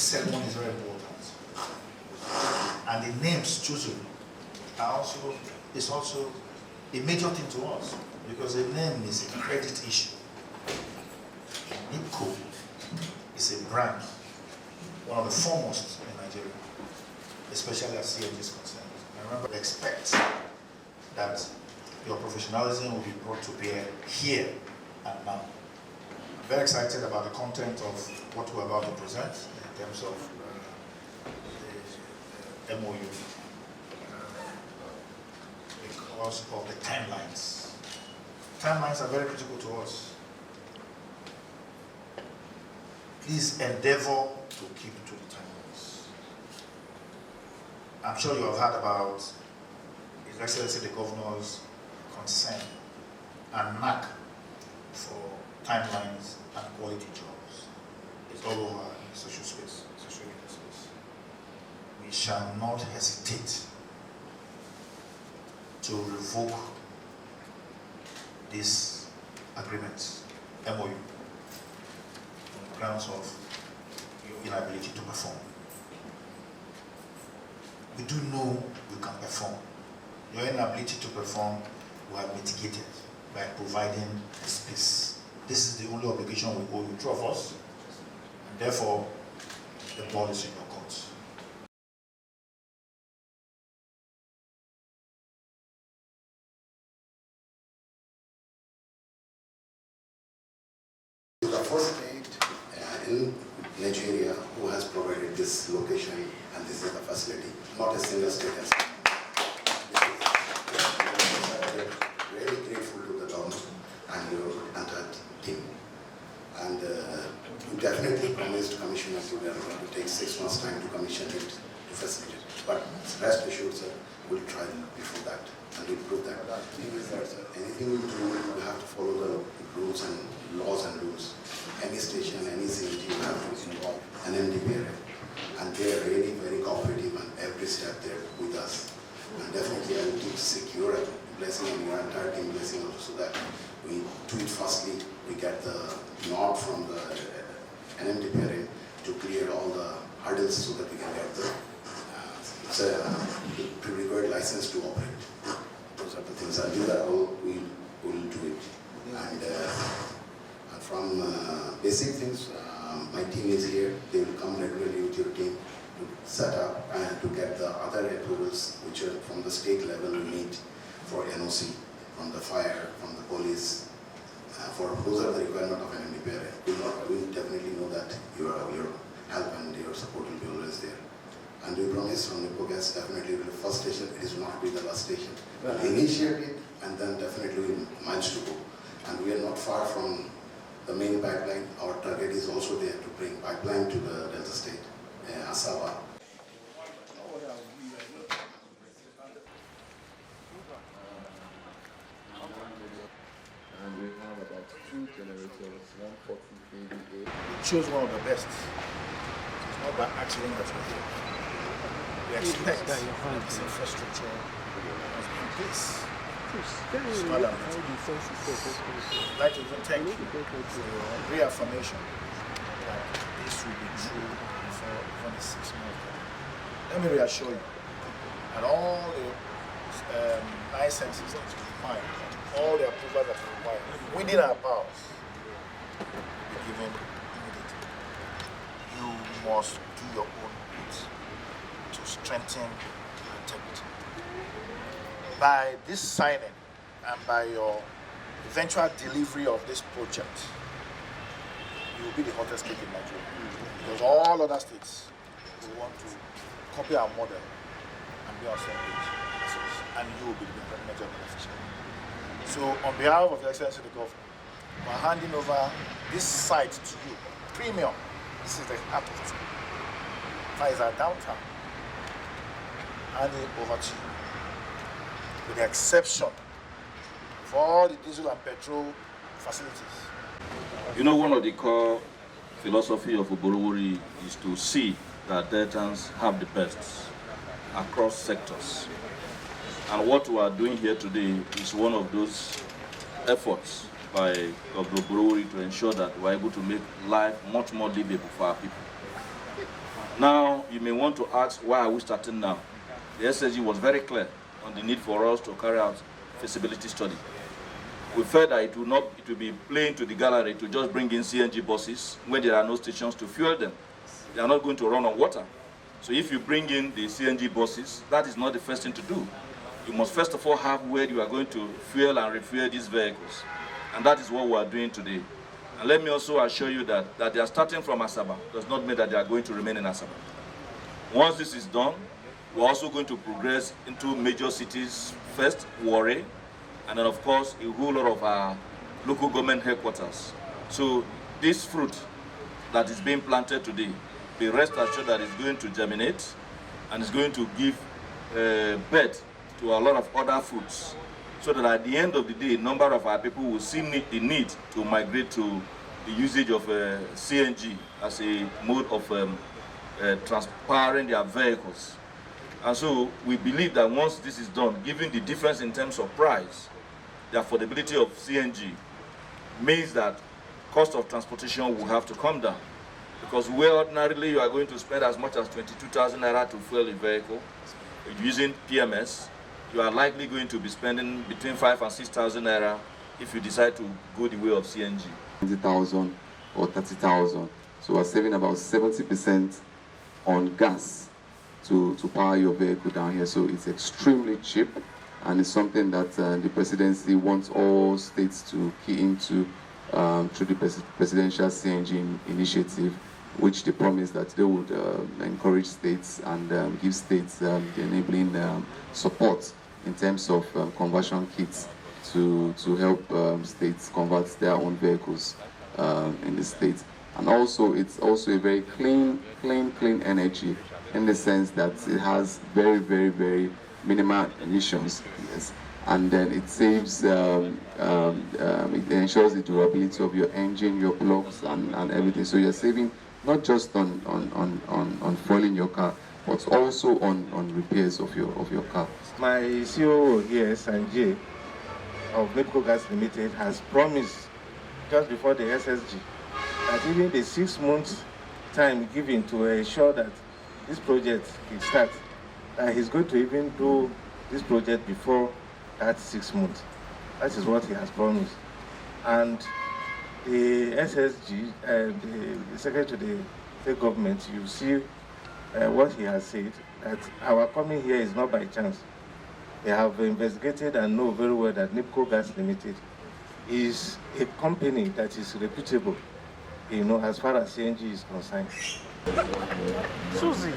ceremony is very important. And the names chosen is also a major thing to us, because the name is a credit issue. NIPCO is a brand, one of the foremost in Nigeria, especially as CNG is concerned. I remember we expect that your professionalism will be brought to bear here and now. I'm very excited about the content of what we're about to present in terms of the MoU, because of the timelines. Timelines are very critical to us. Please endeavor to keep to the timelines. I'm sure you have heard about His Excellency the Governor's concern and knack for timelines and quality jobs. It's all over in the social space, social media space. We shall not hesitate to revoke this agreement, MoU, on the grounds of your inability to perform. We do know you can perform. Your inability to perform will have mitigated by providing the space. This is the only obligation we owe you, two of us, and therefore the ball is in your court. The first state in Nigeria who has provided this location and this is the facility, not a single state has. Very grateful to the government and your entire team. And you definitely promised Commissioner that we are going to take 6 months' time to commission it, to facilitate it. But rest assured, sir, we'll try before that and we'll prove that. Anything we do, we have to follow the rules and laws and rules. Any station, any CNG, you have to involve an NDPRA. And they are really very cooperative on every step there with us. And definitely I will keep secure a blessing on your entire team, blessing also, so that we do it firstly, we get the nod from the NMDPRA to clear all the hurdles so that we can get the pre-required license to operate. Those are the things. I'll do that, we will do it. And from basic things, my team is here. They will come regularly with your team to set up and to get the other approvals which are from the state level we need for NOC, from the fire, from the police. For those are the requirement of an NDPRA. We definitely know that your help and your support will be always there. And we promise from NIPCO Gas definitely will be the first station. It is not be the last station. We'll initiate it and then definitely we'll manage to go. And we are not far from the main pipeline. Our target is also there to bring pipeline to the Delta State, Asaba. And we have about 2 generators, 140 kVA. We chose one of the best. It's not by accident that we're here. We expect that this infrastructure must be in place. It's not that I'd like to even thank you for your reaffirmation that this will be true before even the 6 months. Let me reassure you that all the licenses that you require, all the approvals that you require, within our powers, will be given immediately. You must do your own bit to strengthen your integrity. By this signing and by your eventual delivery of this project, you will be the hottest cake in Nigeria. Because all other states will want to copy our model and be on same page. And you will be the major beneficiary. So on behalf of Your Excellency the Governor, we're handing over this site to you, premium. This is the heart of it. That is our downtown. Handing it over to you, with the exception for all the diesel and petrol facilities. You know, one of the core philosophy of Oborevwori is to see that Deltans have the best across sectors. And what we are doing here today is one of those efforts by Governor Oborevwori to ensure that we are able to make life much more livable for our people. Now, you may want to ask, why are we starting now? The SSG was very clear on the need for us to carry out feasibility study. We felt that it would be playing to the gallery to just bring in CNG buses when there are no stations to fuel them. They are not going to run on water. So if you bring in the CNG buses, that is not the first thing to do. You must first of all have where you are going to fuel and refuel these vehicles. And that is what we are doing today. And let me also assure you that they are starting from Asaba does not mean that they are going to remain in Asaba. Once this is done, we're also going to progress into major cities first, Warri, and then of course a whole lot of our local government headquarters. So this fruit that is being planted today, be rest assured that it's going to germinate and it's going to give birth to a lot of other fruits, so that at the end of the day, a number of our people will see the need to migrate to the usage of CNG as a mode of transporting their vehicles. And so we believe that once this is done, given the difference in terms of price, the affordability of CNG means that cost of transportation will have to come down. Because where ordinarily you are going to spend as much as 22,000 naira to fuel a vehicle, using PMS, you are likely going to be spending between 5,000 and 6,000 naira if you decide to go the way of CNG. 20,000 or 30,000. So we're saving about 70% on gas to power your vehicle down here. So it's extremely cheap, and it's something that the presidency wants all states to key into through the presidential CNG initiative, which they promised that they would encourage states and give states the enabling support in terms of conversion kits to help states convert their own vehicles in the state. And also, it's also a very clean energy, in the sense that it has very, very, very minimal emissions. Yes. And then it saves, it ensures the durability of your engine, your plugs, and everything. So you're saving not just on fueling your car, but also on repairs of your car. My CEO here, Sanjay, of NIPCO Gas Limited, has promised just before the SSG that even the 6 months time given to ensure that this project will start, that he's going to even do this project before that 6 months. That is what he has promised. And the SSG, the Secretary to the State Government, you see what he has said, that our coming here is not by chance. They have investigated and know very well that NIPCO Gas Limited is a company that is reputable, you know, as far as CNG is concerned. Susie.